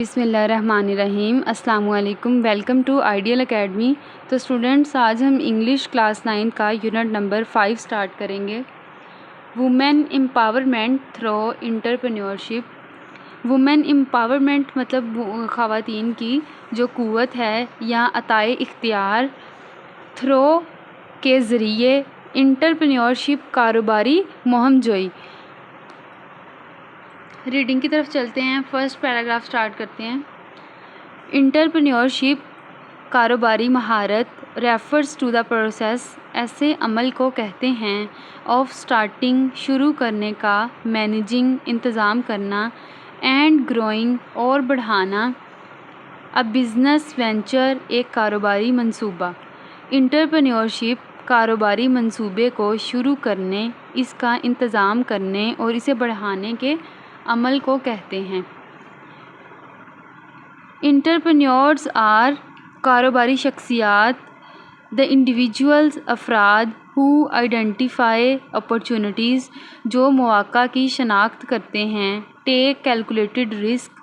بسم اللہ الرحمن الرحیم۔ السلام علیکم، ویلکم ٹو آئیڈیل اکیڈمی۔ تو اسٹوڈنٹس، آج ہم انگلش کلاس 9 کا یونٹ نمبر 5 سٹارٹ کریں گے۔ Women empowerment through entrepreneurship. Women empowerment مطلب خواتین کی جو قوت ہے یا عطائے اختیار، تھرو کے ذریعے، انٹرپرینیورشپ کاروباری مہم جوئی۔ ریڈنگ کی طرف چلتے ہیں، فرسٹ پیراگراف سٹارٹ کرتے ہیں۔ انٹرپرینیورشپ کاروباری مہارت ریفرز ٹو دا پروسیس، ایسے عمل کو کہتے ہیں، آف سٹارٹنگ شروع کرنے کا، مینیجنگ انتظام کرنا، اینڈ گروئنگ اور بڑھانا، اے بزنس وینچر ایک کاروباری منصوبہ۔ انٹرپرینیورشپ کاروباری منصوبے کو شروع کرنے، اس کا انتظام کرنے اور اسے بڑھانے کے عمل کو کہتے ہیں۔ انٹرپرینیورز آر کاروباری شخصیات، the individuals افراد who identify opportunities جو مواقع کی شناخت کرتے ہیں، take calculated risk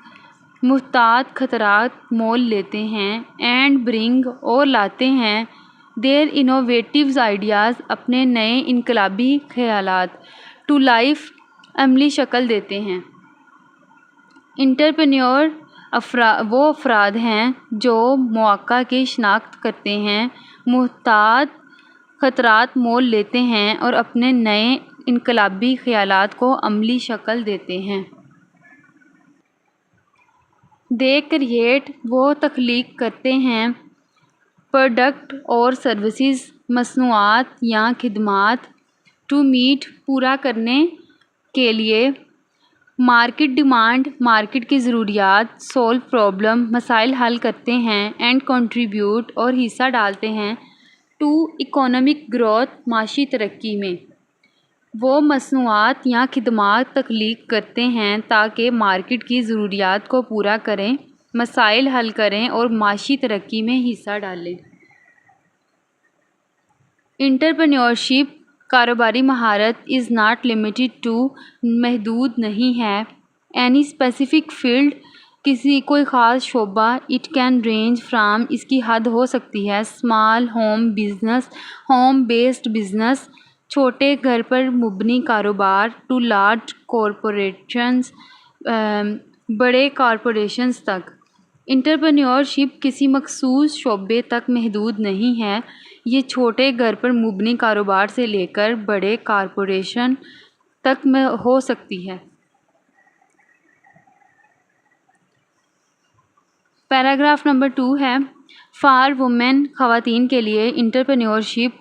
محتاط خطرات مول لیتے ہیں، and bring اور لاتے ہیں their innovative ideas اپنے نئے انقلابی خیالات to life عملی شکل دیتے ہیں۔ انٹرپرینیور وہ افراد ہیں جو مواقع کی شناخت کرتے ہیں، محتاط خطرات مول لیتے ہیں اور اپنے نئے انقلابی خیالات کو عملی شکل دیتے ہیں۔ دے کریٹ وہ تخلیق کرتے ہیں، پروڈکٹ اور سروسز مصنوعات یا خدمات، ٹو میٹ پورا کرنے کے لیے، مارکیٹ ڈیمانڈ مارکیٹ کی ضروریات، سولو پرابلم مسائل حل کرتے ہیں، اینڈ کنٹریبیوٹ اور حصہ ڈالتے ہیں، ٹو اکنامک گروتھ معاشی ترقی میں۔ وہ مصنوعات یا خدمات تخلیق کرتے ہیں تاکہ مارکیٹ کی ضروریات کو پورا کریں، مسائل حل کریں اور معاشی ترقی میں حصہ ڈالیں۔ انٹرپرینیورشپ کاروباری مہارت از ناٹ لمیٹڈ ٹو محدود نہیں ہے، اینی اسپیسیفک فیلڈ کوئی خاص شعبہ، اٹ کین رینج فرام اس کی حد ہو سکتی ہے، small home business home based business چھوٹے گھر پر مبنی کاروبار، ٹو لارج کارپوریشنز بڑے کارپوریشنز تک۔ انٹرپرینیورشپ کسی مخصوص شعبے تک محدود نہیں ہے، یہ چھوٹے گھر پر مبنی کاروبار سے لے کر بڑے کارپوریشن تک میں ہو سکتی ہے۔ پیراگراف نمبر 2 ہے، فار وومین خواتین کے لیے انٹرپرینیورشپ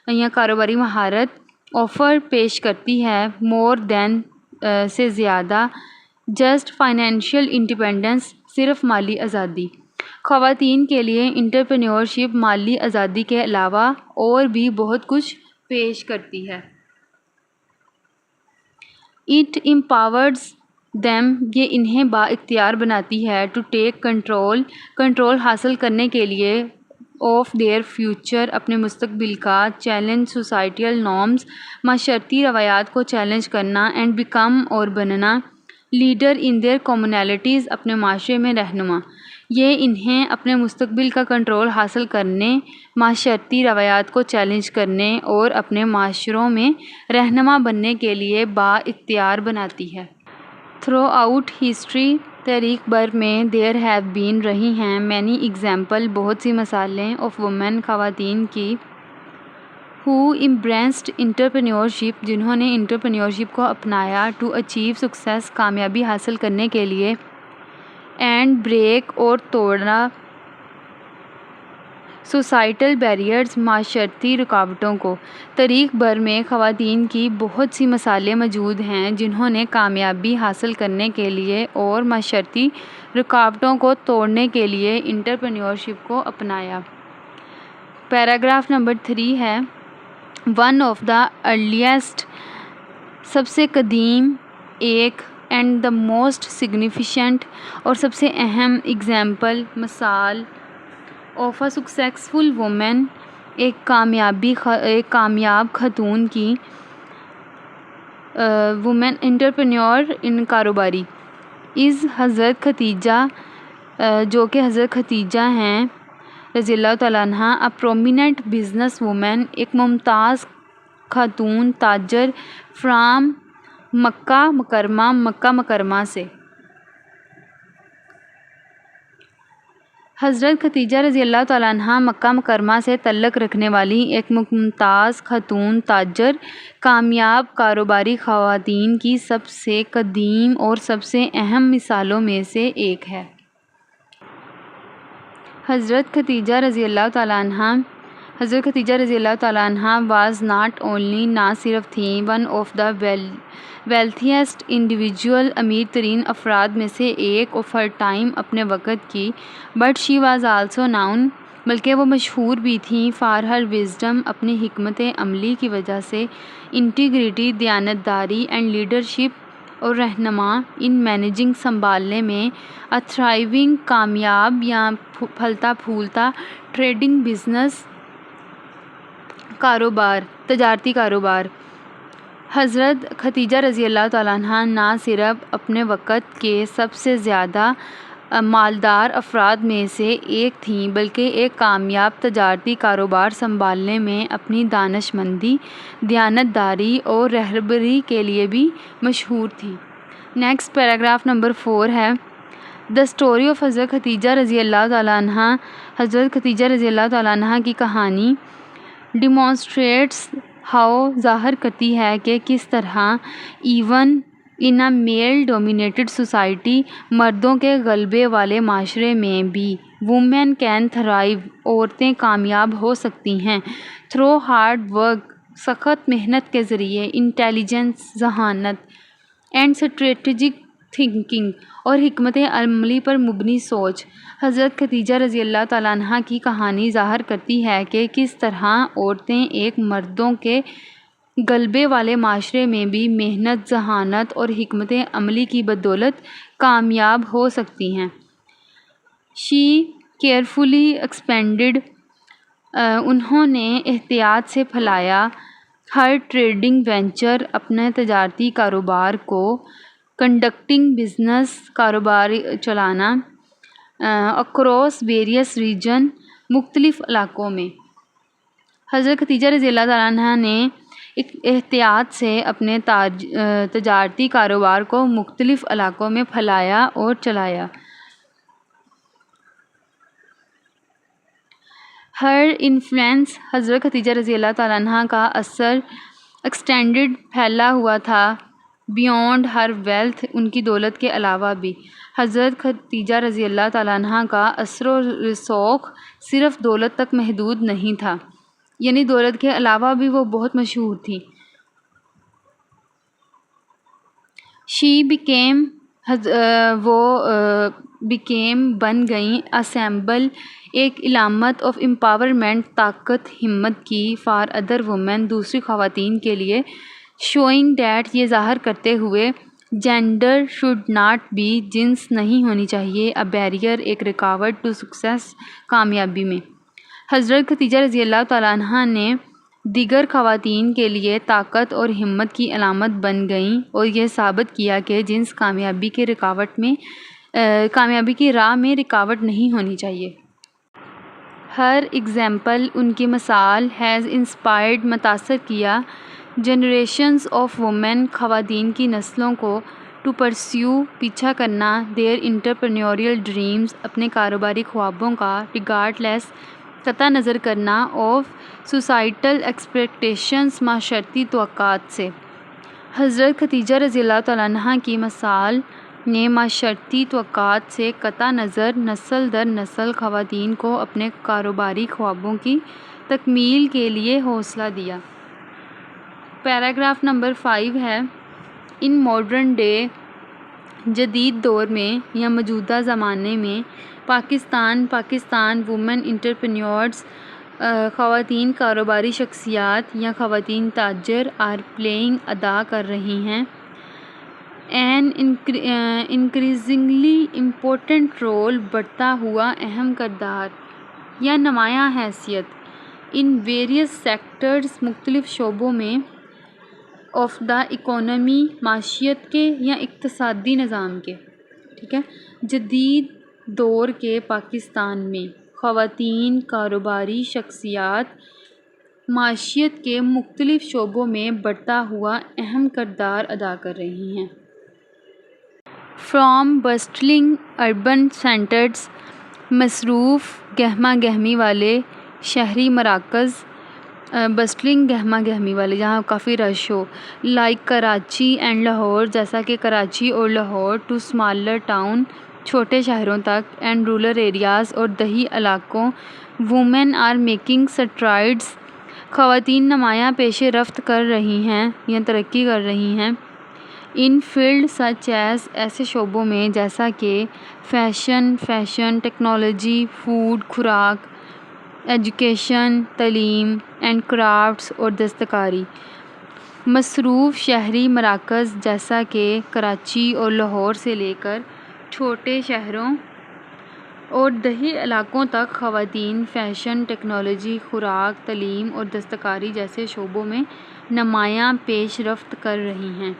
یا کاروباری مہارت آفر پیش کرتی ہے، مور دین سے زیادہ، جسٹ فائنینشیل انڈیپینڈنس صرف مالی آزادی۔ خواتین کے لیے انٹرپرینیورشپ مالی آزادی کے علاوہ اور بھی بہت کچھ پیش کرتی ہے۔ اٹ امپاورز دیم یہ انہیں بااختیار بناتی ہے، ٹو ٹیک کنٹرول حاصل کرنے کے لیے، آف دیئر فیوچر اپنے مستقبل کا، چیلنج سوسائٹیل نارمز معاشرتی روایات کو چیلنج کرنا، اینڈ بیکم اور بننا، لیڈر ان دیئر کمیونٹیز اپنے معاشرے میں رہنما۔ یہ انہیں اپنے مستقبل کا کنٹرول حاصل کرنے، معاشرتی روایات کو چیلنج کرنے اور اپنے معاشروں میں رہنما بننے کے لیے بااختیار بناتی ہے۔ تھرو آؤٹ ہسٹری تاریخ بھر میں، دیر ہیو بین رہی ہیں، مینی ایگزامپل بہت سی مثالیں، آف وومن خواتین کی، ہو امبریسڈ انٹرپرینیورشپ جنہوں نے انٹرپرینیورشپ کو اپنایا، ٹو اچیو سکسیس کامیابی حاصل کرنے کے لیے، اینڈ بریک اور توڑنا سوسائٹل بیریئرز معاشرتی رکاوٹوں کو۔ تاریخ بھر میں خواتین کی بہت سی مثالیں موجود ہیں جنہوں نے کامیابی حاصل کرنے کے لیے اور معاشرتی رکاوٹوں کو توڑنے کے لیے انٹرپرینیورشپ کو اپنایا۔ پیراگراف نمبر 3 ہے، ون آف دا ارلیسٹ سب سے قدیم ایک، اینڈ دا موسٹ سگنیفیکنٹ اور سب سے اہم، ایگزامپل مثال، آف اے سکسیسفل وومن ایک کامیاب خاتون کی، وومن انٹرپرینیور ان کاروباری۔ از حضرت ختیجہ جو کہ حضرت ختیجہ ہیں رضی اللہ تعالیٰ عنہ، اے پرومیننٹ بزنس وومن، ایک ممتاز خاتون تاجر فرام مکہ مکرمہ سے۔ حضرت ختیجہ رضی اللہ تعالیٰ عنہ مکہ مکرمہ سے تعلق رکھنے والی ایک ممتاز خاتون تاجر کامیاب کاروباری خواتین کی سب سے قدیم اور سب سے اہم مثالوں میں سے ایک ہے۔ حضرت ختیجہ رضی اللہ تعالیٰ عنہ واز ناٹ اونلی، نہ صرف تھیں ون آف دا ویلتھیسٹ انڈیویجول، امیر ترین افراد میں سے ایک آف ہر ٹائم، اپنے وقت کی، but she was also known, بلکہ وہ مشہور بھی تھیں فار ہر وزڈم، اپنی حکمت عملی کی وجہ سے، انٹیگریٹی دیانتداری، اینڈ لیڈرشپ اور رہنما، ان مینیجنگ سنبھالنے میں، اے تھرائیونگ کامیاب یا پھلتا پھولتا ٹریڈنگ بزنس تجارتی کاروبار۔ حضرت ختیجہ رضی اللہ تعالیٰ عنہ نہ صرف اپنے وقت کے سب سے زیادہ مالدار افراد میں سے ایک تھیں بلکہ ایک کامیاب تجارتی کاروبار سنبھالنے میں اپنی دانش مندی، دیانتداری اور رہبری کے لیے بھی مشہور تھیں۔ نیکسٹ پیراگراف نمبر 4 ہے دا اسٹوری آف حضرت ختیجہ رضی اللہ تعالیٰ عنہ۔ حضرت ختیجہ رضی اللہ تعالیٰ عنہ کی کہانی ڈیمانسٹریٹس ہاؤ، ظاہر کرتی ہے کہ کس طرح even in a male dominated society, مردوں کے غلبے والے معاشرے میں بھی، وومین کین تھرائیو، عورتیں کامیاب ہو سکتی ہیں، تھرو ہارڈ ورک، سخت محنت کے ذریعے، انٹیلیجنس، ذہانت، اینڈ اسٹریٹجک تھنکنگ، اور حکمت عملی پر مبنی سوچ۔ حضرت ختیجہ رضی اللہ تعالیٰ عنہ کی کہانی ظاہر کرتی ہے کہ کس طرح عورتیں ایک مردوں کے غلبے والے معاشرے میں بھی محنت، ذہانت اور حکمت عملی کی بدولت کامیاب ہو سکتی ہیں۔ شی کیئرفلی ایکسپینڈڈ، انہوں نے احتیاط سے پھیلایا، ہر ٹریڈنگ وینچر، اپنے تجارتی کاروبار کو، کنڈکٹنگ بزنس، کاروبار چلانا، اکراس ویریس ریجن، مختلف علاقوں میں۔ حضرت ختیجہ رضی اللہ تعالیٰ عنہ نے احتیاط سے اپنے تجارتی کاروبار کو مختلف علاقوں میں پھیلایا اور چلایا۔ ہر انفلوئنس، حضرت ختیجہ رضی اللہ تعالیٰ عنہ کا اثر ایکسٹینڈڈ، پھیلا ہوا تھا، بیونڈ ہر ویلتھ، ان کی دولت کے علاوہ بھی۔ حضرت ختیجہ رضی اللہ تعالیٰ عنہ کا اثر و رسوخ صرف دولت تک محدود نہیں تھا، یعنی دولت کے علاوہ بھی وہ بہت مشہور تھی۔ شی بیکیم بن گئیں اے سمبل، ایک علامت آف امپاورمنٹ، طاقت، ہمت کی، فار ادر وومن، دوسری خواتین کے لیے، شوئنگ دیٹ، یہ ظاہر کرتے ہوئے، جینڈر شوڈ ناٹ بی، جنس نہیں ہونی چاہیے، اے بیریئر، ایک رکاوٹ، ٹو سکسیس، کامیابی میں۔ حضرت ختیجہ رضی اللہ تعالیٰ عنہ نے دیگر خواتین کے لیے طاقت اور ہمت کی علامت بن گئیں اور یہ ثابت کیا کہ جنس کامیابی کی راہ میں رکاوٹ نہیں ہونی چاہیے۔ ہر ایگزامپل، ان کی مثال، ہیز انسپائرڈ، متاثر کیا، جنریشنز آف وومن، خواتین کی نسلوں کو، ٹو پرسیو، پیچھا کرنا، دیئر انٹرپرینیوریل ڈریمز، اپنے کاروباری خوابوں کا، ریگارڈ لیس، قطع نظر کرنا، آف سوسائٹل ایکسپیکٹیشنز، معاشرتی توقعات سے۔ حضرت ختیجہ رضی اللہ تعالیٰ عنہ کی مثال نے معاشرتی توقعات سے قطع نظر، نسل در نسل خواتین کو اپنے کاروباری خوابوں کی تکمیل کے لیے حوصلہ دیا۔ پیراگراف نمبر 5 ہے ان ماڈرن ڈے، جدید دور میں یا موجودہ زمانے میں، پاکستان وومن انٹرپرینیورز، خواتین کاروباری شخصیات یا خواتین تاجر، آر پلئنگ، ادا کر رہی ہیں، این انکریزنگلی امپورٹنٹ رول، بڑھتا ہوا اہم کردار یا نمایاں حیثیت، ان ویریس سیکٹرز، مختلف شعبوں میں، آف دا اکانومی، معیشت کے یا اقتصادی نظام کے۔ ٹھیک ہے. جدید دور کے پاکستان میں خواتین کاروباری شخصیات معیشت کے مختلف شعبوں میں بڑھتا ہوا اہم کردار ادا کر رہی ہیں. فرام بسٹلنگ اربن سینٹرز، مصروف گہما گہمی والے شہری مراکز، بسٹلنگ گہما گہمی والے جہاں کافی رش ہو، لائک کراچی اینڈ لاہور، جیسا کہ کراچی اور لاہور، ٹو اسمالر ٹاؤن، چھوٹے شہروں تک، اینڈ رورل ایریاز اور دیہی علاقوں. وومین آر میکنگ سٹرائڈز، خواتین نمایاں پیش رفت کر رہی ہیں یا ترقی کر رہی ہیں. ان فیلڈ سچ ایز، ایسے شعبوں میں جیسا کہ فیشن، ٹیکنالوجی، فوڈ خوراک، ایجوکیشن تعلیم، اینڈ کرافٹس اور دستکاری. مصروف شہری مراکز جیسا کہ کراچی اور لاہور سے لے کر چھوٹے شہروں اور دیہی علاقوں تک خواتین فیشن، ٹیکنالوجی، خوراک، تعلیم اور دستکاری جیسے شعبوں میں نمایاں پیش رفت کر رہی ہیں.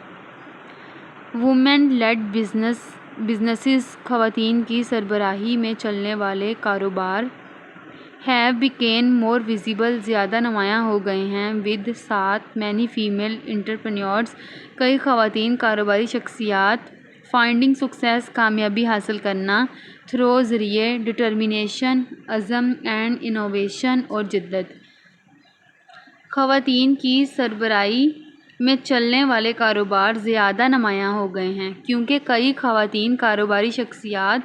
وومن لیڈ بزنسز، خواتین کی سربراہی میں چلنے والے کاروبار. ہیو بیکین مور ویزیبل، زیادہ نمایاں ہو گئے ہیں. ود ساتھ مینی فیمیل انٹرپرینیورز، کئی خواتین کاروباری شخصیات. فائنڈنگ سکسیس، کامیابی حاصل کرنا. تھرو، ذریعے. ڈٹرمنیشن، عزم اینڈ انوویشن اور جدت. خواتین کی سربراہی میں چلنے والے کاروبار زیادہ نمایاں ہو گئے ہیں کیونکہ کئی خواتین کاروباری شخصیات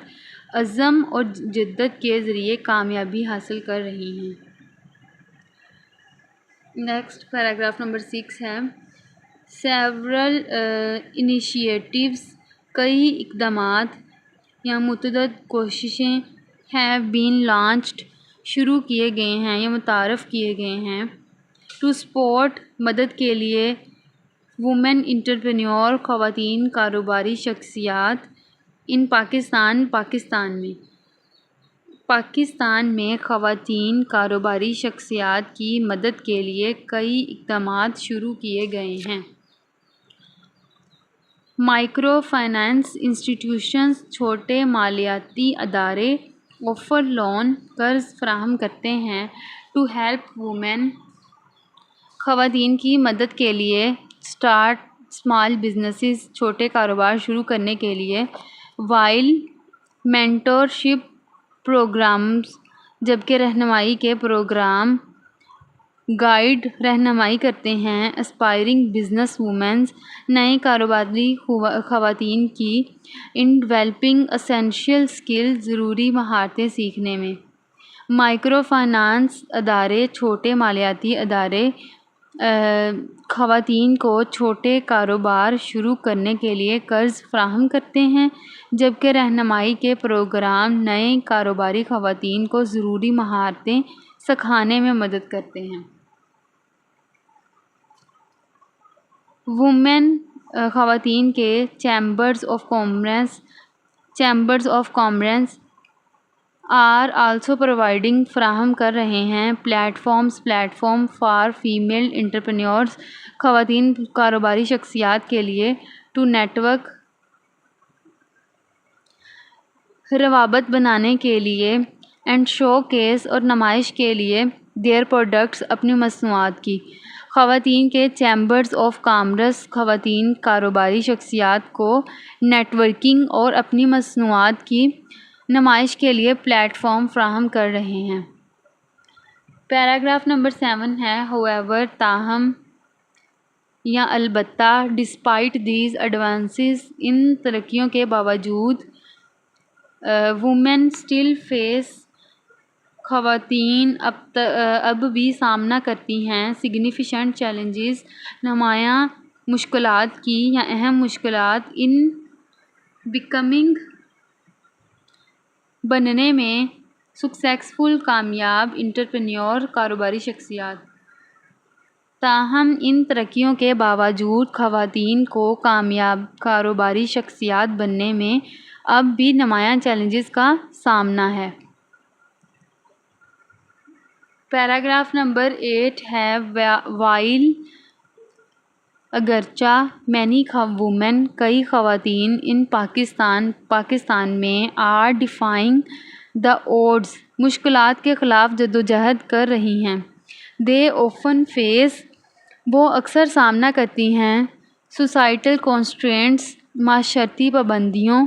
عزم اور جدت کے ذریعے کامیابی حاصل کر رہی ہیں. نیکسٹ پیراگراف نمبر 6 ہے سیورل انیشیٹیوز، کئی اقدامات یا متعدد کوششیں. ہیو بین لانچڈ، شروع کیے گئے ہیں یا متعارف کیے گئے ہیں. ٹو سپورٹ، مدد کے لیے. وومن انٹرپرینیور، خواتین کاروباری شخصیات. ان پاکستان میں خواتین کاروباری شخصیات کی مدد کے لیے کئی اقدامات شروع کیے گئے ہیں. مائکرو فائنانس انسٹیٹیوشنز، چھوٹے مالیاتی ادارے. آفر لون، قرض فراہم کرتے ہیں. ٹو ہیلپ وومن، خواتین کی مدد کے لیے. اسٹارٹ اسمال بزنسز، چھوٹے کاروبار شروع کرنے کے لیے. وائل مینٹورشپ پروگرامز، جبکہ رہنمائی کے پروگرام. گائیڈ، رہنمائی کرتے ہیں. اسپائرنگ بزنس وومنز، نئی کاروباری خواتین کی. ان ڈیولپنگ اسینشیل اسکل، ضروری مہارتیں سیکھنے میں. مائکرو فائنانس ادارے، چھوٹے مالیاتی ادارے خواتین کو چھوٹے کاروبار شروع کرنے کے لیے قرض فراہم کرتے ہیں، جبکہ رہنمائی کے پروگرام نئے کاروباری خواتین کو ضروری مہارتیں سکھانے میں مدد کرتے ہیں. وومن خواتین کے chambers of commerce are also providing, فراہم کر رہے ہیں. Platform for female entrepreneurs, خواتین کاروباری شخصیات کے لیے. ٹو نیٹورک، روابط بنانے کے لیے. اینڈ شو کیس، اور نمائش کے لیے. دیئر پروڈکٹس، اپنی مصنوعات کی. خواتین کے چیمبرز آف کامرس خواتین کاروباری شخصیات کو نیٹ ورکنگ اور اپنی مصنوعات کی نمائش کے لیے پلیٹ فارم فراہم کر رہے ہیں. پیراگراف نمبر 7 ہے however، تاہم یا البتہ. ڈسپائٹ دیز ایڈوانسز، ان ترقیوں کے باوجود. وومن اسٹل فیس، خواتین اب بھی سامنا کرتی ہیں. سگنیفیکنٹ چیلنجز، نمایاں مشکلات کی یا اہم مشکلات. ان بیکمنگ، بننے میں. سکسیسفل، کامیاب. انٹرپرینیور، کاروباری شخصیات. تاہم ان ترقیوں کے باوجود خواتین کو کامیاب کاروباری شخصیات بننے میں اب بھی نمایاں چیلنجز کا سامنا ہے. پیراگراف نمبر 8 ہے وائل اگرچہ وومن کئی خواتین ان پاکستان میں آر ڈیفائنگ دا اوڈز مشکلات کے خلاف جدوجہد کر رہی ہیں. دے اوفن فیس وہ اکثر سامنا کرتی ہیں سوسائٹل کانسٹرینٹس معاشرتی پابندیوں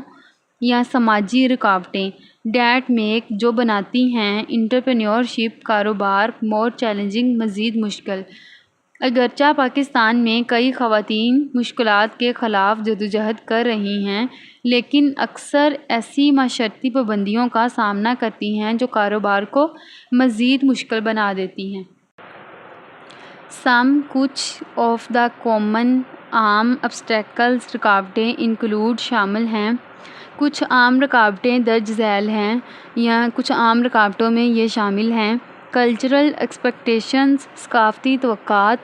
یا سماجی رکاوٹیں ڈیٹ میک جو بناتی ہیں انٹرپرینیورشپ کاروبار مور چیلنجنگ مزید مشکل. اگرچہ پاکستان میں کئی خواتین مشکلات کے خلاف جدوجہد کر رہی ہیں لیکن اکثر ایسی معاشرتی پابندیوں کا سامنا کرتی ہیں جو کاروبار کو مزید مشکل بنا دیتی ہیں. کچھ آف دا کامن عام obstacles رکاوٹیں انکلوڈ شامل ہیں. کچھ عام رکاوٹیں درج ذیل ہیں یا کچھ عام رکاوٹوں میں یہ شامل ہیں: کلچرل ایکسپیکٹیشنز ثقافتی توقعات.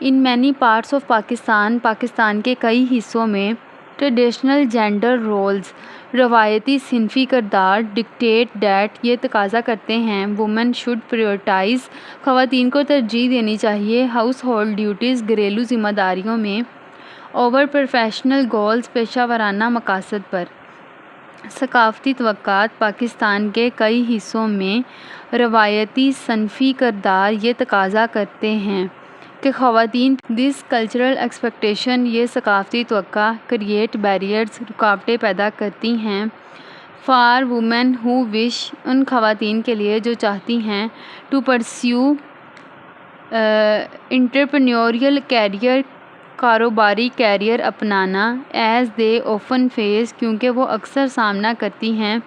In many parts of Pakistan کے کئی حصوں میں ٹریڈیشنل جینڈر رولز روایتی صنفی کردار ڈکٹیٹ دیٹ یہ تقاضا کرتے ہیں وومن شوڈ پریورٹائز خواتین کو ترجیح دینی چاہیے ہاؤس ہولڈ ڈیوٹیز گھریلو ذمہ داریوں میں اوور پروفیشنل گولز پیشہ ورانہ مقاصد پر. ثقافتی توقعات پاکستان کے کئی حصوں میں روایتی صنفی کردار یہ تقاضا کرتے ہیں کہ خواتین دس کلچرل ایکسپیکٹیشن یہ ثقافتی توقع کریٹ بیریئرز رکاوٹیں پیدا کرتی ہیں فار وومن ہو وش ان خواتین کے لیے جو چاہتی ہیں ٹو پرسیو انٹرپرینیوریل کیریئر کاروباری کیریئر اپنانا ایز دے اوفن فیس کیونکہ وہ اکثر سامنا کرتی ہیں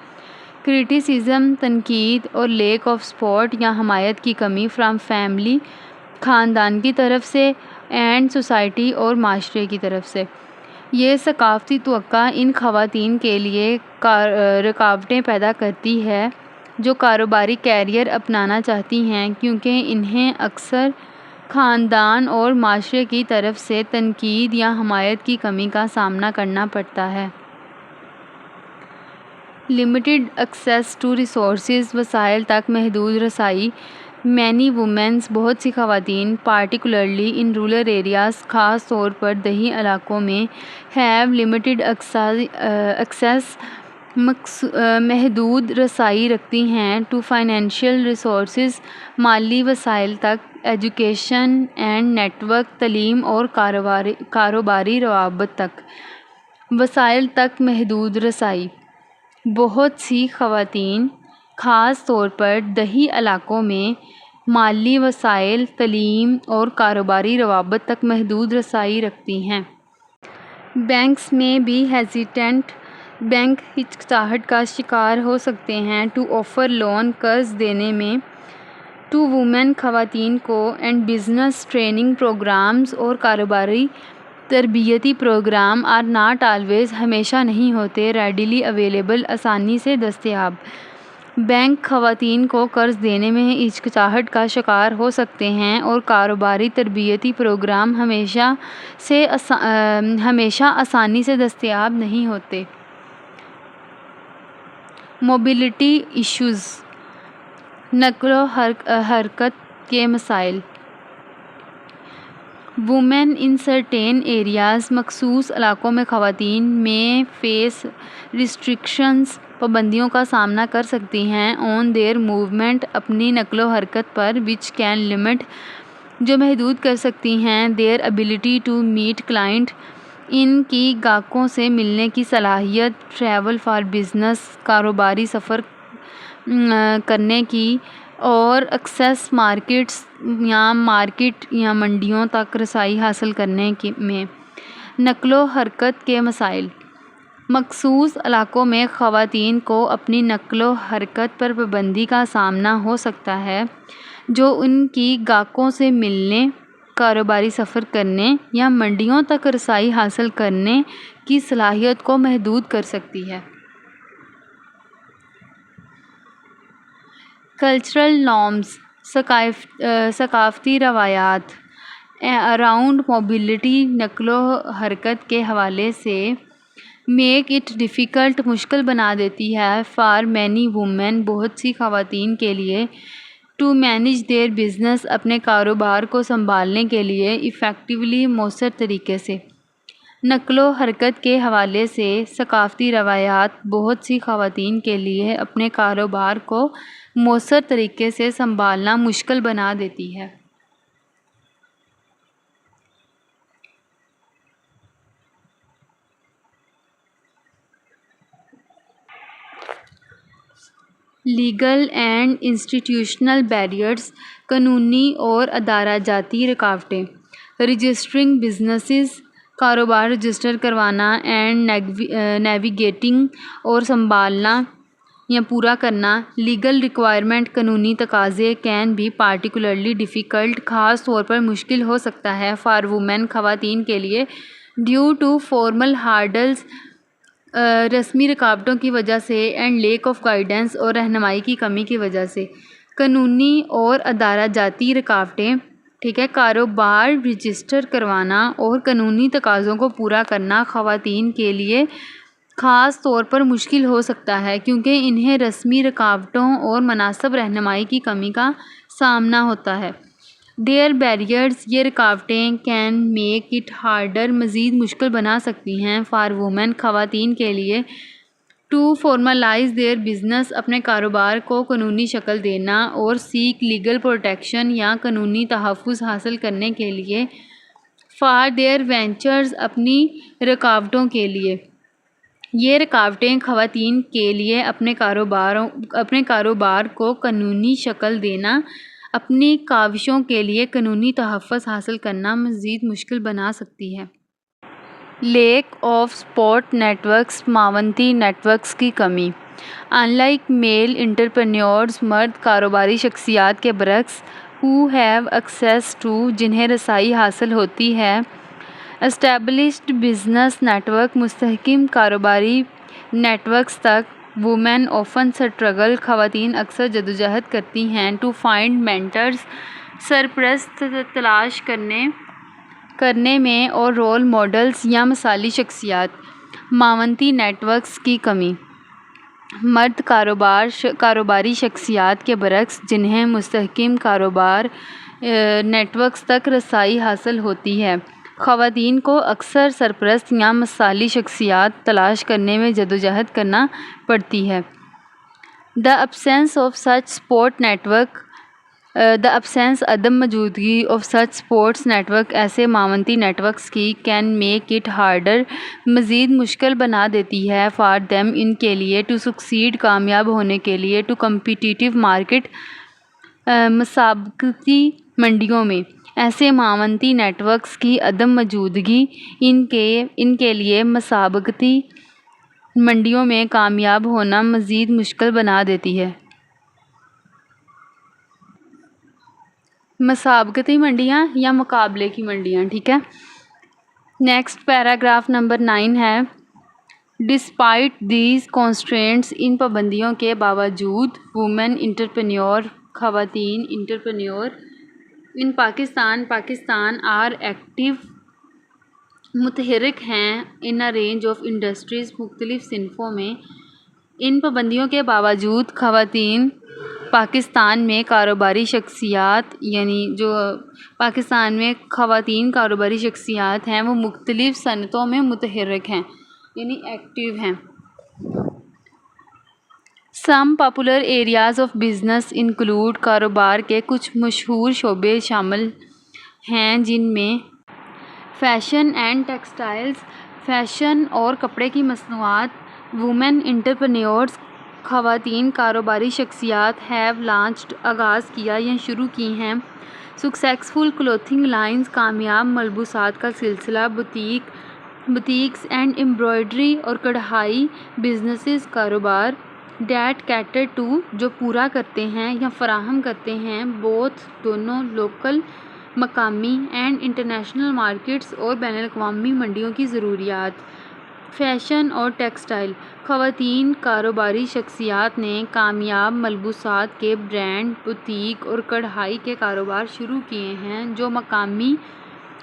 کرٹیسزم تنقید اور لیک آف سپورٹ یا حمایت کی کمی فرام فیملی خاندان کی طرف سے اینڈ سوسائٹی اور معاشرے کی طرف سے. یہ ثقافتی توقع ان خواتین کے لیے رکاوٹیں پیدا کرتی ہے جو کاروباری کیریئر اپنانا چاہتی ہیں کیونکہ انہیں اکثر خاندان اور معاشرے کی طرف سے تنقید یا حمایت کی کمی کا سامنا کرنا پڑتا ہے. لمیٹڈ ایکسیس ٹو ریسورسز وسائل تک محدود رسائی. مینی وومنز بہت سی خواتین پارٹیکولرلی ان رورل ایریاز خاص طور پر دیہی علاقوں میں ہیو لمیٹڈ ایکسیس محدود رسائی رکھتی ہیں ٹو فائنینشیل ریسورسز مالی وسائل تک ایجوکیشن اینڈ نیٹ ورک تعلیم اور کاروباری روابط تک. وسائل تک محدود رسائی بہت سی خواتین خاص طور پر دیہی علاقوں میں مالی وسائل تعلیم اور کاروباری روابط تک محدود رسائی رکھتی ہیں. بینکس میں بھی ہیزیٹنٹ بینک ہچکچاہٹ کا شکار ہو سکتے ہیں ٹو آفر لون قرض دینے میں ٹو وومن خواتین کو اینڈ بزنس ٹریننگ پروگرامز اور کاروباری تربیتی پروگرام آر ناٹ آلویز ہمیشہ نہیں ہوتے ریڈیلی اویلیبل آسانی سے دستیاب. بینک خواتین کو قرض دینے میں ہچکچاہٹ کا شکار ہو سکتے ہیں اور کاروباری تربیتی پروگرام ہمیشہ آسانی سے دستیاب نہیں ہوتے. موبلٹی ایشوز نقل و حرکت کے مسائل. وومن ان سرٹین ایریاز مخصوص علاقوں میں خواتین میں فیس ریسٹرکشنز پابندیوں کا سامنا کر سکتی ہیں آن دیئر موومنٹ اپنی نقل و حرکت پر وچ کین لمٹ جو محدود کر سکتی ہیں their ability to meet client ان کی گاہکوں سے ملنے کی صلاحیت ٹریول فار بزنس کاروباری سفر کرنے کی اور ایکسیس مارکیٹ یا منڈیوں تک رسائی حاصل کرنے میں. نقل و حرکت کے مسائل. مخصوص علاقوں میں خواتین کو اپنی نقل و حرکت پر پابندی کا سامنا ہو سکتا ہے جو ان کی گاہکوں سے ملنے کاروباری سفر کرنے یا منڈیوں تک رسائی حاصل کرنے کی صلاحیت کو محدود کر سکتی ہے. کلچرل نارمز ثقافتی روایات اراؤنڈ موبلٹی نقل و حرکت کے حوالے سے میک اٹ ڈیفیکلٹ مشکل بنا دیتی ہے فار مینی وومن بہت سی خواتین کے لیے ٹو مینیج دیئر بزنس، اپنے کاروبار کو سنبھالنے کے لیے افیکٹولی مؤثر طریقے سے۔ نقل و حرکت کے حوالے سے ثقافتی روایات بہت سی خواتین کے لیے اپنے کاروبار کو مؤثر طریقے سے سنبھالنا مشکل بنا دیتی ہے۔ لیگل اینڈ انسٹیٹیوشنل بیریئرز، قانونی اور ادارہ جاتی رکاوٹیں۔ رجسٹرنگ بزنسز، کاروبار رجسٹر کروانا اینڈ نیویگیٹنگ اور سنبھالنا یا پورا کرنا۔ لیگل ریکوائرمنٹ، قانونی تقاضے کین بی پارٹیکولرلی ڈیفیکلٹ، خاص طور پر مشکل ہو سکتا ہے فار وومین، خواتین کے لیے، ڈیو ٹو فارمل ہارڈلز، رسمی رکاوٹوں کی وجہ سے، اینڈ لیک آف گائیڈنس اور رہنمائی کی کمی کی وجہ سے۔ قانونی اور ادارہ جاتی رکاوٹیں، ٹھیک ہے، کاروبار رجسٹر کروانا اور قانونی تقاضوں کو پورا کرنا خواتین کے لیے خاص طور پر مشکل ہو سکتا ہے کیونکہ انہیں رسمی رکاوٹوں اور مناسب رہنمائی کی کمی کا سامنا ہوتا ہے۔ دیئر بیریئرز، یہ رکاوٹیں کین میک اٹ ہارڈر، مزید مشکل بنا سکتی ہیں فار وومین، خواتین کے لیے، ٹو فارملائز دیئر بزنس، اپنے کاروبار کو قانونی شکل دینا، اور سیک لیگل پروٹیکشن، یا قانونی تحفظ حاصل کرنے کے لیے، فار دیئر وینچرز، اپنی رکاوٹوں کے لیے۔ یہ رکاوٹیں خواتین کے لیے اپنے کاروبار کو قانونی شکل دینا، اپنی کاوشوں کے لیے قانونی تحفظ حاصل کرنا مزید مشکل بنا سکتی ہے۔ Lack of support networks, معاونتی نیٹ ورکس کی کمی۔ ان لائک میل انٹرپرینیورز، مرد کاروباری شخصیات کے برعکس، who have access to، جنہیں رسائی حاصل ہوتی ہے، established business network، مستحکم کاروباری نیٹ ورکس تک، women often struggle، خواتین اکثر جدوجہد کرتی ہیں، to find mentors، سرپرست تلاش کرنے میں، اور رول ماڈلز یا مثالی شخصیات۔ معاونتی نیٹ ورکس کی کمی۔ مرد کاروباری شخصیات کے برعکس، جنہیں مستحکم کاروبار نیٹ ورکس تک رسائی حاصل ہوتی ہے، خواتین کو اکثر سرپرست یا مثالی شخصیات تلاش کرنے میں جدوجہد کرنا پڑتی ہے۔ The absence of such support network، عدم موجودگی of such supports network، ایسے معاونتی نیٹ ورکس کی، can make it harder، مزید مشکل بنا دیتی ہے for them، ان کے لیے، to succeed، کامیاب ہونے کے لیے، to competitive market، مسابقتی منڈیوں میں۔ ایسے معاونتی نیٹ ورکس کی عدم موجودگی ان کے لیے مسابقتی منڈیوں میں کامیاب ہونا مزید مشکل بنا دیتی ہے۔ مسابقتی منڈیاں یا مقابلے کی منڈیاں، ٹھیک ہے۔ نیکسٹ پیراگراف نمبر 9 ہے، ڈسپائٹ دیز constraints، ان پابندیوں کے باوجود، وومن انٹرپرینیور، خواتین entrepreneur in Pakistan are active, متحرک ہیں، in a range of industries, مختلف صنفوں میں۔ ان پابندیوں کے باوجود خواتین پاکستان میں کاروباری شخصیات، یعنی جو پاکستان میں خواتین کاروباری شخصیات ہیں وہ مختلف صنعتوں میں متحرک ہیں، یعنی ایکٹیو ہیں۔ Some popular areas of business include, کاروبار کے کچھ مشہور شعبے شامل ہیں جن میں فیشن اینڈ ٹیکسٹائلز، فیشن اور کپڑے کی مصنوعات۔ وومن انٹرپرینیورز، خواتین کاروباری شخصیات، ہیو لانچڈ، آغاز کیا یا شروع کی ہیں، سکسیسفل کلوتھنگ لائنز، کامیاب ملبوسات کا سلسلہ، بوتیکس اینڈ ایمبرائڈری اور کڑھائی بزنسز، کاروبار، دیٹ کیٹر ٹو، جو پورا کرتے ہیں یا فراہم کرتے ہیں، بوتھ، دونوں، لوکل، مقامی، اینڈ انٹرنیشنل مارکیٹس، اور بین الاقوامی منڈیوں کی ضروریات۔ فیشن اور ٹیکسٹائل، خواتین کاروباری شخصیات نے کامیاب ملبوسات کے برانڈ، بوتیک اور کڑھائی کے کاروبار شروع کیے ہیں جو مقامی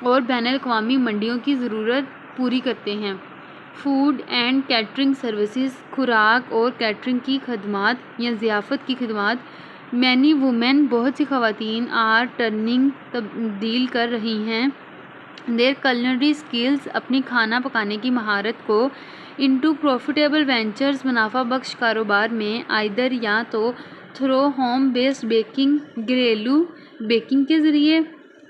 اور بین الاقوامی منڈیوں کی ضرورت پوری کرتے ہیں۔ فوڈ اینڈ کیٹرنگ سروسز، خوراک اور کیٹرنگ کی خدمات یا ضیافت کی خدمات۔ مینی وومین بہت سی خواتین آر ٹرننگ تبدیل کر رہی ہیں دیر کلنری اسکلز اپنی کھانا پکانے کی مہارت کو انٹو پروفیٹیبل وینچرز منافع بخش کاروبار میں آئدر یا تو تھرو ہوم بیسڈ بیکنگ گھریلو بیکنگ کے ذریعے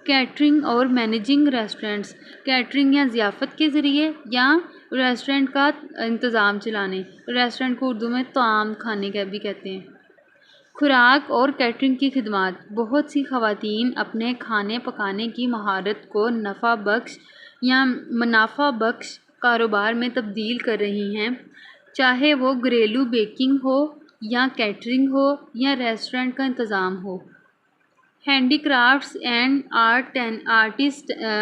کیٹرنگ اور مینیجنگ ریسٹورینٹس کیٹرنگ یا ضیافت کے ذریعے یا ریسٹورینٹ کا انتظام چلانے ریسٹورینٹ کو اردو میں طعام کھانے کا بھی کہتے ہیں خوراک اور کیٹرنگ کی خدمات بہت سی خواتین اپنے کھانے پکانے کی مہارت کو نفع بخش یا منافع بخش کاروبار میں تبدیل کر رہی ہیں چاہے وہ گھریلو بیکنگ ہو یا کیٹرنگ ہو یا ریسٹورینٹ کا انتظام ہو handicrafts and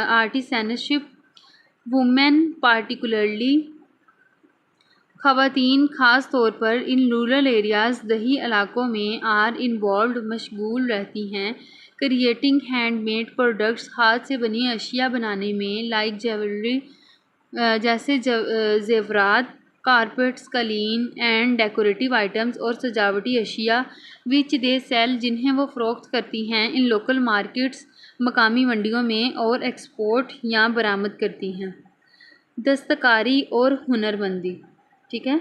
artisanship women particularly خواتین خاص طور پر ان رورل ایریاز دیہی علاقوں میں آر انوالوڈ مشغول رہتی ہیں کریٹنگ ہینڈ میڈ پروڈکٹس ہاتھ سے بنی اشیاء بنانے میں لائک جیولری جیسے زیورات کارپیٹس قالین اینڈ ڈیکوریٹو آئٹمس اور سجاوٹی اشیاء وچ دے سیل جنہیں وہ فروخت کرتی ہیں ان لوکل مارکیٹس مقامی منڈیوں میں اور ایکسپورٹ یا برآمد کرتی ہیں دستکاری اور ہنرمندی ٹھیک ہے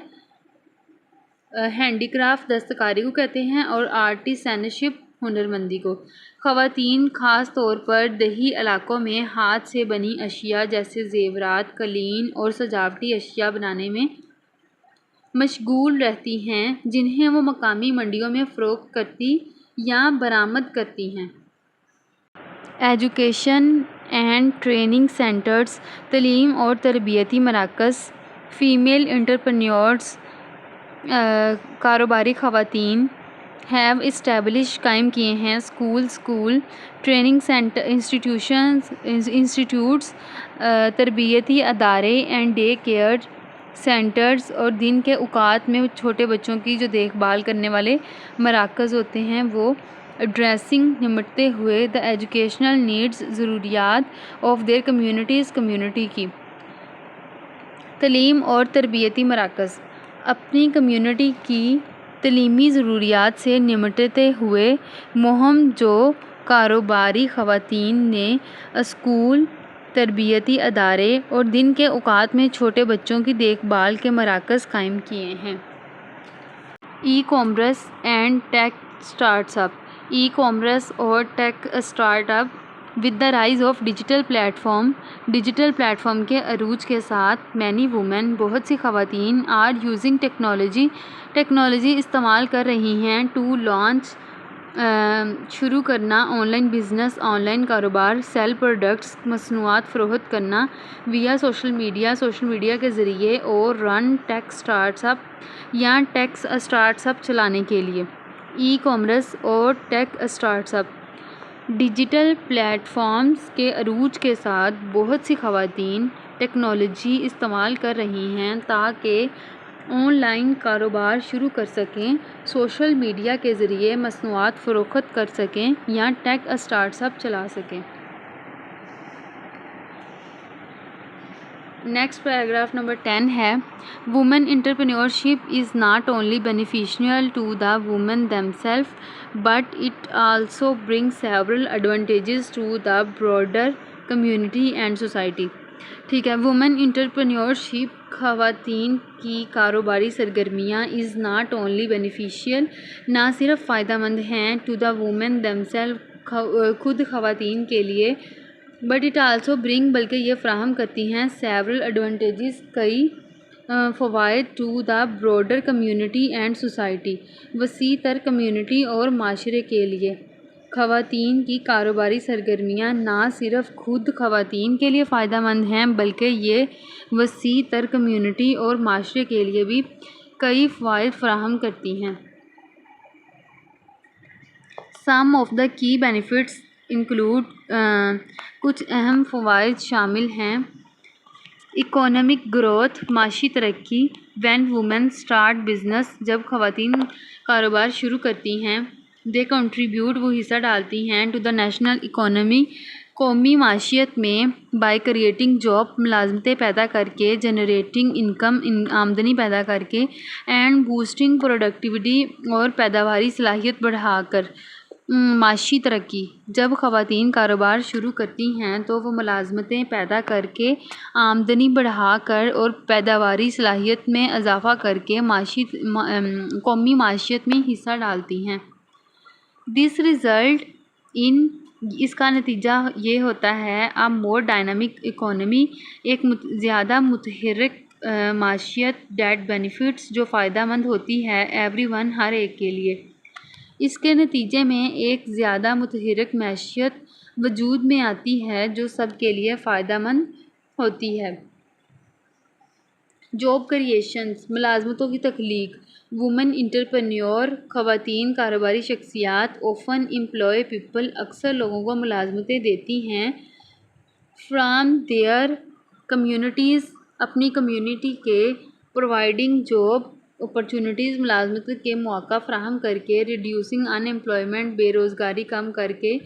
ہینڈی کرافٹ دستکاری کو کہتے ہیں اور آرٹیسنشپ ہنرمندی کو خواتین خاص طور پر دیہی علاقوں میں ہاتھ سے بنی اشیاء جیسے زیورات قالین اور سجاوٹی اشیاء بنانے میں مشغول رہتی ہیں جنہیں وہ مقامی منڈیوں میں فروخت کرتی یا برآمد کرتی ہیں ایجوکیشن اینڈ ٹریننگ سینٹرز تعلیم اور تربیتی مراکز فیمیل انٹرپرینیورز کاروباری خواتین ہیو اسٹیبلش قائم کیے ہیں اسکول ٹریننگ سینٹر انسٹیٹیوٹس تربیتی ادارے اینڈ ڈے کیئر سینٹرز اور دن کے اوقات میں چھوٹے بچوں کی جو دیکھ بھال کرنے والے مراکز ہوتے ہیں وہ ایڈریسنگ نمٹتے ہوئے دا ایجوکیشنل نیڈز ضروریات آف دیئر کمیونٹی کی تعلیم اور تربیتی مراکز اپنی کمیونٹی کی تعلیمی ضروریات سے نمٹتے ہوئے مہم جو کاروباری خواتین نے اسکول تربیتی ادارے اور دن کے اوقات میں چھوٹے بچوں کی دیکھ بھال کے مراکز قائم کیے ہیں e-commerce and tech startup e-commerce اور tech startup with the rise of digital platform کے عروج کے ساتھ مینی وومین بہت سی خواتین آر یوزنگ ٹیکنالوجی استعمال کر رہی ہیں ٹو لانچ شروع کرنا on line business on line کاروبار سیل پروڈکٹس مصنوعات فروخت کرنا ویا سوشل میڈیا کے ذریعے اور رن ٹیک اسٹارٹ اپ یا ٹیک اسٹارٹ اپ چلانے کے لیے ای کامرس اور tech startup digital platforms کے عروج کے ساتھ بہت سی خواتین ٹیکنالوجی استعمال کر رہی ہیں تاکہ آن لائن کاروبار شروع کر سکیں سوشل میڈیا کے ذریعے مصنوعات فروخت کر سکیں یا ٹیک اسٹارٹ اپ چلا سکیں نیکسٹ پیراگراف نمبر 10 ہے women entrepreneurship is not only beneficial to the women themself but it also bring several advantages to the broader community and society ٹھیک ہے وومن انٹرپرینیورشپ خواتین کی کاروباری سرگرمیاں از ناٹ اونلی بینیفیشیل نہ صرف فائدہ مند ہیں to the women themself خود خواتین کے لیے بٹ اٹ آلسو برنگ بلکہ یہ فراہم کرتی ہیں سیورل ایڈوانٹیجز کئی فوائد to the broader community and society وسیع تر کمیونٹی اور معاشرے کے لیے خواتین کی کاروباری سرگرمیاں نہ صرف خود خواتین کے لیے فائدہ مند ہیں بلکہ یہ وسیع تر کمیونٹی اور معاشرے کے لیے بھی کئی فوائد فراہم کرتی ہیں سم آف دا کی بینیفٹس انکلوڈ کچھ اہم فوائد شامل ہیں اکانومک گروتھ معاشی ترقی وین وومین اسٹارٹ بزنس جب خواتین کاروبار شروع کرتی ہیں دے کنٹریبیوٹ وہ حصہ ڈالتی ہیں ٹو دا نیشنل اکانومی قومی معیشت میں بائی کریٹنگ جاب ملازمتیں پیدا کر کے، جنریٹنگ انکم آمدنی پیدا کر کے، اینڈ بوسٹنگ پروڈکٹیوٹی اور پیداواری صلاحیت بڑھا کر معاشی ترقی۔ جب خواتین کاروبار شروع کرتی ہیں تو وہ ملازمتیں پیدا کر کے، آمدنی بڑھا کر اور پیداواری صلاحیت میں اضافہ کر کے قومی معیشت میں حصہ ڈالتی ہیں۔ اس کا نتیجہ یہ ہوتا ہے a more dynamic economy، ایک زیادہ متحرک معیشت that benefits، جو فائدہ مند ہوتی ہے everyone، ہر ایک کے لیے۔ اس کے نتیجے میں ایک زیادہ متحرک معیشت وجود میں آتی ہے جو سب کے لیے فائدہ مند ہوتی ہے۔ جاب کریشنز، ملازمتوں کی تخلیق۔ وومن انٹرپرینیور، خواتین کاروباری شخصیات often employ people، اکثر لوگوں کو ملازمتیں دیتی ہیں from their communities، اپنی کمیونٹی کے، providing job opportunities، ملازمت کے مواقع فراہم کر کے، reducing unemployment، بے روزگاری کم کر کے،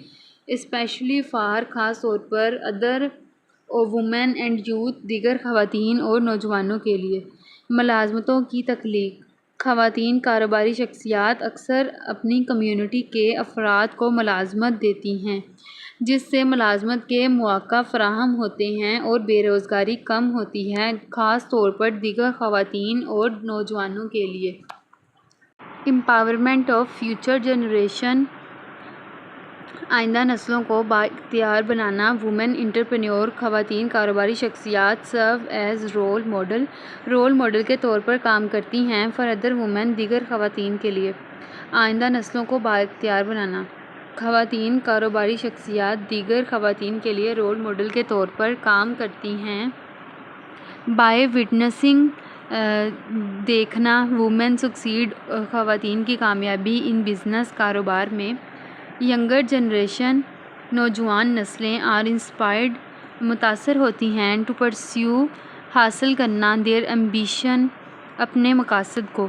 especially for، خاص طور پر other women and youth، دیگر خواتین اور نوجوانوں کے لیے۔ ملازمتوں کی تخلیق۔ خواتین کاروباری شخصیات اکثر اپنی کمیونٹی کے افراد کو ملازمت دیتی ہیں، جس سے ملازمت کے مواقع فراہم ہوتے ہیں اور بے روزگاری کم ہوتی ہے، خاص طور پر دیگر خواتین اور نوجوانوں کے لیے۔ امپاورمنٹ آف فیوچر جنریشن، آئندہ نسلوں کو بااختیار بنانا۔ وومن انٹرپرینیور، خواتین کاروباری شخصیات سرو ایز رول ماڈل کے طور پر کام کرتی ہیں فار ادر وومن، دیگر خواتین کے لیے۔ آئندہ نسلوں کو بااختیار بنانا۔ خواتین کاروباری شخصیات دیگر خواتین کے لیے رول ماڈل کے طور پر کام کرتی ہیں بائی وٹنسنگ، دیکھنا وومن سکسیڈ، خواتین کی کامیابی ان بزنس، کاروبار میں۔ ینگر جنریشن، نوجوان نسلیں آر انسپائرڈ، متاثر ہوتی ہیں ٹو پرسیو، حاصل کرنا دیئر ایمبیشن، اپنے مقاصد کو۔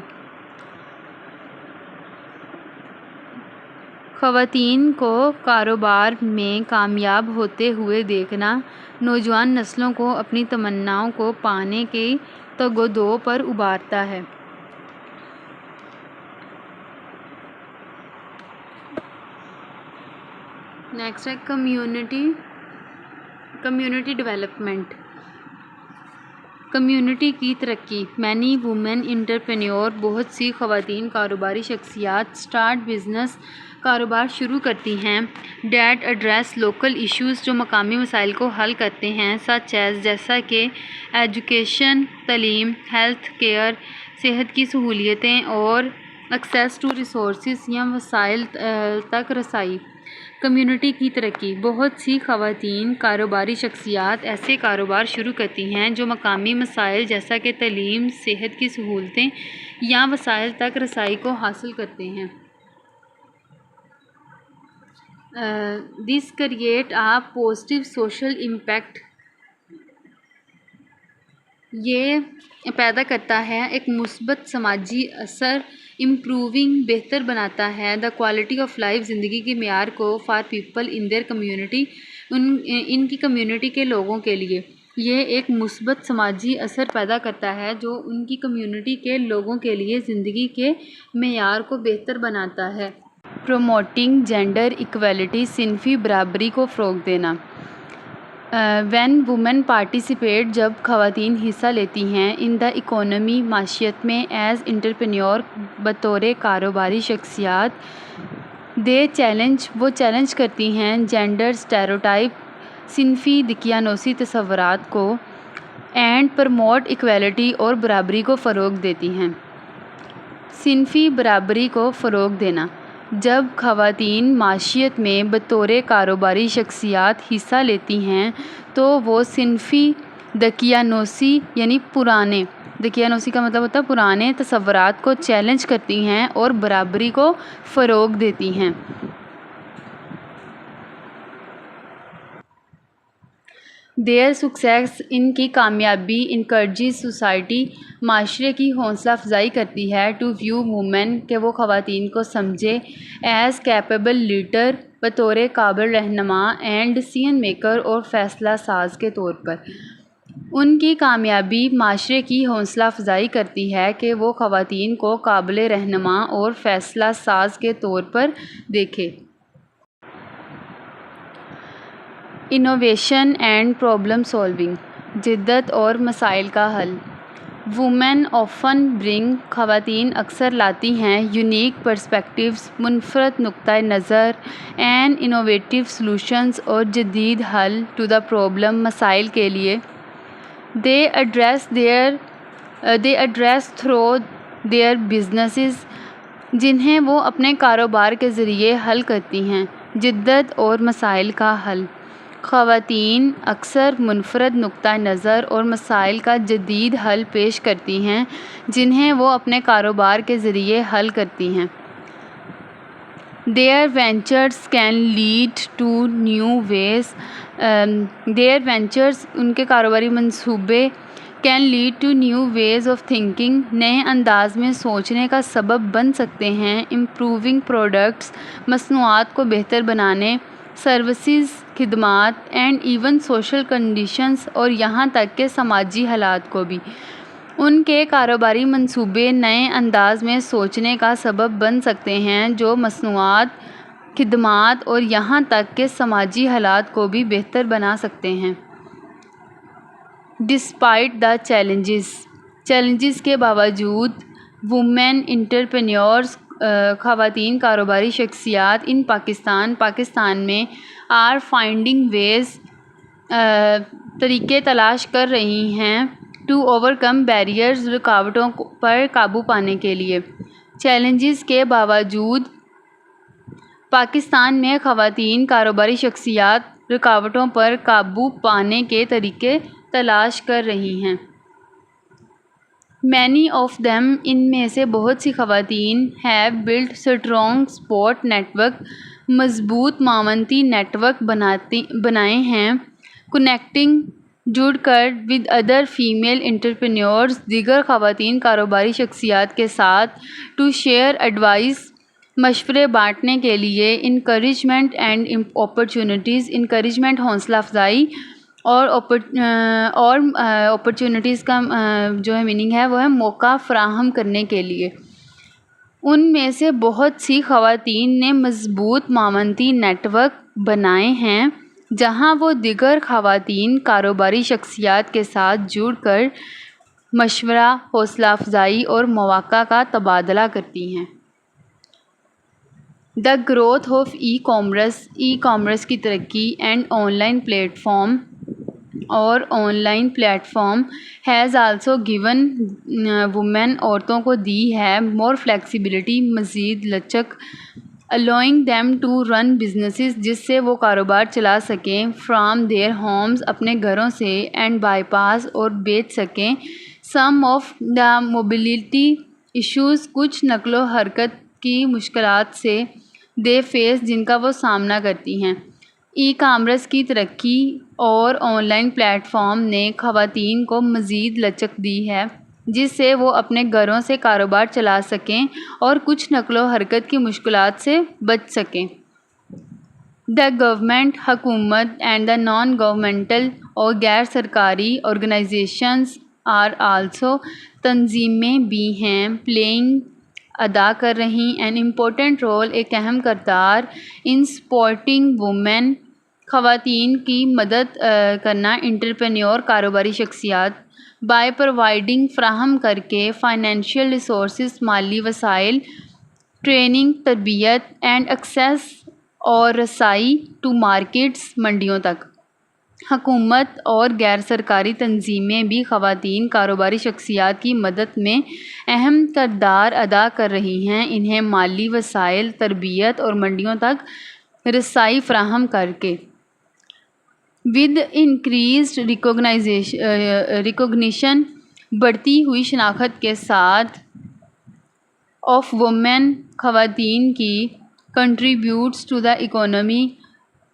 خواتین کو کاروبار میں کامیاب ہوتے ہوئے دیکھنا نوجوان نسلوں کو اپنی تمناؤں کو پانے کی تگ و دو پر ابھارتا ہے۔ نیکسٹ ہے کمیونٹی ڈیولپمنٹ، کمیونٹی کی ترقی۔ مینی وومن انٹرپرینیور، بہت سی خواتین کاروباری شخصیات اسٹارٹ بزنس، کاروبار شروع کرتی ہیں دیٹ ایڈریس لوکل ایشوز، جو مقامی مسائل کو حل کرتے ہیں سچ ایز، جیسا کہ ایجوکیشن، تعلیم، ہیلتھ کیئر، صحت کی سہولیتیں، اور ایکسیس ٹو ریسورسز، یا وسائل تک رسائی۔ کمیونٹی کی ترقی، بہت سی خواتین کاروباری شخصیات ایسے کاروبار شروع کرتی ہیں جو مقامی مسائل جیسا کہ تعلیم، صحت کی سہولتیں، یا وسائل تک رسائی کو حاصل کرتے ہیں۔ This create a positive social impact, یہ پیدا کرتا ہے ایک مثبت سماجی اثر، امپروونگ، بہتر بناتا ہے دا کوالٹی آف لائف، زندگی کے معیار کو، for people in their community, ان کی کمیونٹی کے لوگوں کے لیے۔ یہ ایک مثبت سماجی اثر پیدا کرتا ہے جو ان کی کمیونٹی کے لوگوں کے لیے زندگی کے معیار کو بہتر بناتا ہے۔ پروموٹنگ جینڈر ایکویلٹی، صنفی برابری کو فروغ دینا۔ وین وومن پارٹیسپیٹ، جب خواتین حصہ لیتی ہیں ان دا اکانومی، معیشت میں، ایز انٹرپرینیور، بطور کاروباری شخصیات، وہ چیلنج کرتی ہیں جینڈر اسٹیریوٹائپ، صنفی دقیانوسی تصورات کو، اینڈ پروموٹ ایکویلٹی، اور برابری کو فروغ دیتی ہیں۔ صنفی برابری کو فروغ دینا، جب خواتین معیشت میں بطور کاروباری شخصیات حصہ لیتی ہیں تو وہ صنفی دقیانوسی، یعنی دقیانوسی کا مطلب ہوتا ہے پرانے تصورات کو چیلنج کرتی ہیں اور برابری کو فروغ دیتی ہیں۔ دیئر سکسیس، ان کی کامیابی انکریجز سوسائٹی، معاشرے کی حوصلہ افزائی کرتی ہے، ٹو ویو وومن، کہ وہ خواتین کو سمجھے، ایز کیپیبل لیڈر، بطور قابل رہنما، اینڈ ڈیسیژن میکر، اور فیصلہ ساز کے طور پر۔ ان کی کامیابی معاشرے کی حوصلہ افزائی کرتی ہے کہ وہ خواتین کو قابل رہنما اور فیصلہ ساز کے طور پر دیکھے۔ انوویشن اینڈ پرابلم سالونگ، جدت اور مسائل کا حل۔ وومن آفن برنگ، خواتین اکثر لاتی ہیں، یونیک پرسپیکٹیوز، منفرد نقطۂ نظر، اینڈ انوویٹیو سلوشنز، اور جدید حل، ٹو دا پرابلم، مسائل کے لیے۔ دے ایڈریس تھرو دیئر بزنسز، جنہیں وہ اپنے کاروبار کے ذریعے حل کرتی ہیں۔ جدت اور مسائل کا حل، خواتین اکثر منفرد نقطۂ نظر اور مسائل کا جدید حل پیش کرتی ہیں، جنہیں وہ اپنے کاروبار کے ذریعے حل کرتی ہیں۔ Their ventures can lead to new ways. Their ventures، ان کے کاروباری منصوبے، can lead to new ways of thinking، نئے انداز میں سوچنے کا سبب بن سکتے ہیں۔ improving products، مصنوعات کو بہتر بنانے، services، خدمات، and even social conditions، اور یہاں تک کہ سماجی حالات کو بھی۔ ان کے کاروباری منصوبے نئے انداز میں سوچنے کا سبب بن سکتے ہیں جو مصنوعات، خدمات، اور یہاں تک کہ سماجی حالات کو بھی بہتر بنا سکتے ہیں۔ ڈسپائٹ دا چیلنجز کے باوجود، وومن انٹرپرینیورز، خواتین کاروباری شخصیات، ان پاکستان میں آر فائنڈنگ ویز، طریقے تلاش کر رہی ہیں، ٹو اوورکم بیریئرز، رکاوٹوں پر قابو پانے کے لیے۔ چیلنجز کے باوجود، پاکستان میں خواتین کاروباری شخصیات رکاوٹوں پر قابو پانے کے طریقے تلاش کر رہی ہیں۔ many of them، ان میں سے بہت سی خواتین، have built strong support network، مضبوط معاونتی نیٹ ورک بنائے ہیں، connecting، جڑ کر، with other female entrepreneurs، دیگر خواتین کاروباری شخصیات کے ساتھ، to share advice، مشورے بانٹنے کے لیے، encouragement and opportunities، encouragement حوصلہ افزائی، اور opportunities کا جو ہے میننگ ہے وہ ہے موقع فراہم کرنے کے لیے۔ ان میں سے بہت سی خواتین نے مضبوط معاونتی نیٹ ورک بنائے ہیں جہاں وہ دیگر خواتین کاروباری شخصیات کے ساتھ جڑ کر مشورہ، حوصلہ افزائی اور مواقع کا تبادلہ کرتی ہیں۔ The growth of e commerce کی ترقی، and online platform has also given women, عورتوں کو دی ہے، مور فلیکسیبلٹی، مزید لچک، allowing them to run businesses، جس سے وہ کاروبار چلا سکیں، from their homes، اپنے گھروں سے، and bypass، اور بیچ سکیں، some of the mobility issues، کچھ نقل و حرکت کی مشکلات سے، they face، جن کا وہ سامنا کرتی ہیں۔ ای کامرس کی ترقی اور آن لائن پلیٹ فارم نے خواتین کو مزید لچک دی ہے جس سے وہ اپنے گھروں سے کاروبار چلا سکیں اور کچھ نقل و حرکت کی مشکلات سے بچ سکیں۔ دا گورنمنٹ، حکومت، اینڈ دا نان گورنمنٹل، اور غیر سرکاری آرگنائزیشنز، آر آلسو، تنظیمیں بھی ہیں، پلینگ، ادا کر رہی، این امپورٹنٹ رول، ایک اہم کردار، ان سپورٹنگ وومن، خواتین کی مدد کرنا، انٹرپرینیور، کاروباری شخصیات، بائی پرووائڈنگ، فراہم کر کے، فائنینشیل ریسورسز، مالی وسائل، ٹریننگ، تربیت، اینڈ ایکسیس، اور رسائی، ٹو مارکیٹس، منڈیوں تک۔ حکومت اور غیر سرکاری تنظیمیں بھی خواتین کاروباری شخصیات کی مدد میں اہم کردار ادا کر رہی ہیں، انہیں مالی وسائل، تربیت اور منڈیوں تک رسائی فراہم کر کے۔ ود انکریزڈ ریکگنیشن، بڑھتی ہوئی شناخت کے ساتھ، آف وومن، خواتین کی، کنٹریبیوٹس ٹو دا اکانومی،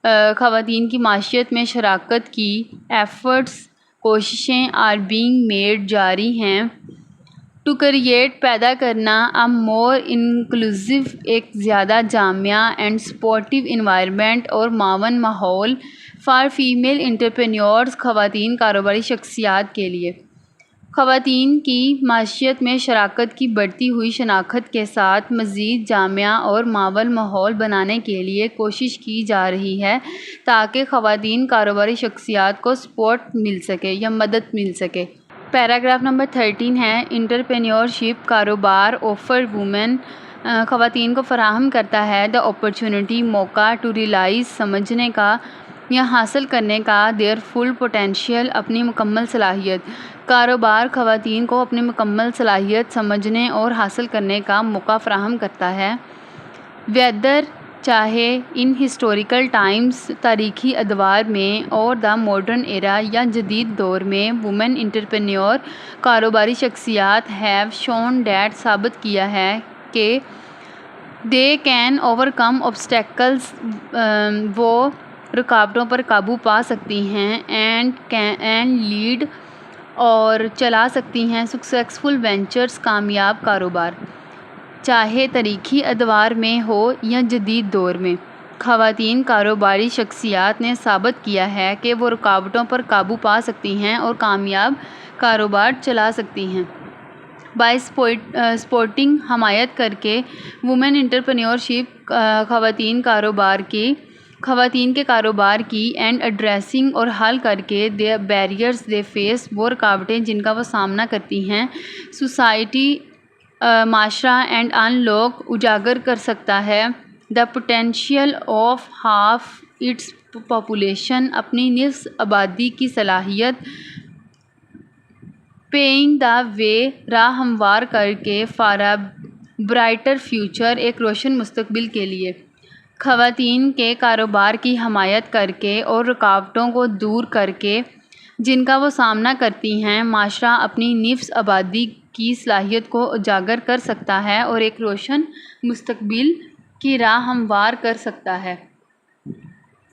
خواتین کی معیشت میں شراکت کی ایفرٹس کوششیں آر بینگ میڈ جاری ہیں ٹو کریٹ پیدا کرنا مور انکلوسیو ایک زیادہ جامع اینڈ سپورٹیو انوائرمنٹ اور معاون ماحول فار فیمیل انٹرپرینیورز خواتین کاروباری شخصیات کے لیے خواتین کی معیشت میں شراکت کی بڑھتی ہوئی شناخت کے ساتھ مزید جامع اور معاون ماحول بنانے کے لیے کوشش کی جا رہی ہے تاکہ خواتین کاروباری شخصیات کو سپورٹ مل سکے یا مدد مل سکے۔ پیراگراف نمبر 13 ہے انٹرپرینیورشپ کاروبار آفر وومن خواتین کو فراہم کرتا ہے دا اپرچونٹی موقع ٹو ریلائز سمجھنے کا یا حاصل کرنے کا دیئر فل پوٹینشیل اپنی مکمل صلاحیت کاروبار خواتین کو اپنی مکمل صلاحیت سمجھنے اور حاصل کرنے کا موقع فراہم کرتا ہے ویدر چاہے ان ہسٹوریکل ٹائمز تاریخی ادوار میں اور دا ماڈرن ایرا یا جدید دور میں وومن انٹرپرینیور کاروباری شخصیات ہیو شون ڈیٹ ثابت کیا ہے کہ they can over come obstacles وہ رکاوٹوں پر قابو پا سکتی ہیں اینڈ لیڈ اور چلا سکتی ہیں سکسیسفل وینچرز کامیاب کاروبار چاہے تاریخی ادوار میں ہو یا جدید دور میں خواتین کاروباری شخصیات نے ثابت کیا ہے کہ وہ رکاوٹوں پر قابو پا سکتی ہیں اور کامیاب کاروبار چلا سکتی ہیں بائی سپورٹنگ حمایت کر کے وومن انٹرپرینیورشپ خواتین کے کاروبار کی اینڈ ایڈریسنگ اور حل کر کے دے بیریئرز دے فیس وہ رکاوٹیں جن کا وہ سامنا کرتی ہیں سوسائٹی معاشرہ اینڈ ان لوگ اجاگر کر سکتا ہے the potential of half its population اپنی نصف آبادی کی صلاحیت پیئنگ دا وے راہ ہموار کر کے فار اے برائٹر فیوچر ایک روشن مستقبل کے لیے خواتین کے کاروبار کی حمایت کر کے اور رکاوٹوں کو دور کر کے جن کا وہ سامنا کرتی ہیں معاشرہ اپنی نصف آبادی کی صلاحیت کو اجاگر کر سکتا ہے اور ایک روشن مستقبل کی راہ ہموار کر سکتا ہے۔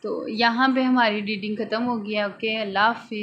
تو یہاں پہ ہماری ریڈنگ ختم ہو گیا۔ اوکے، اللہ حافظ۔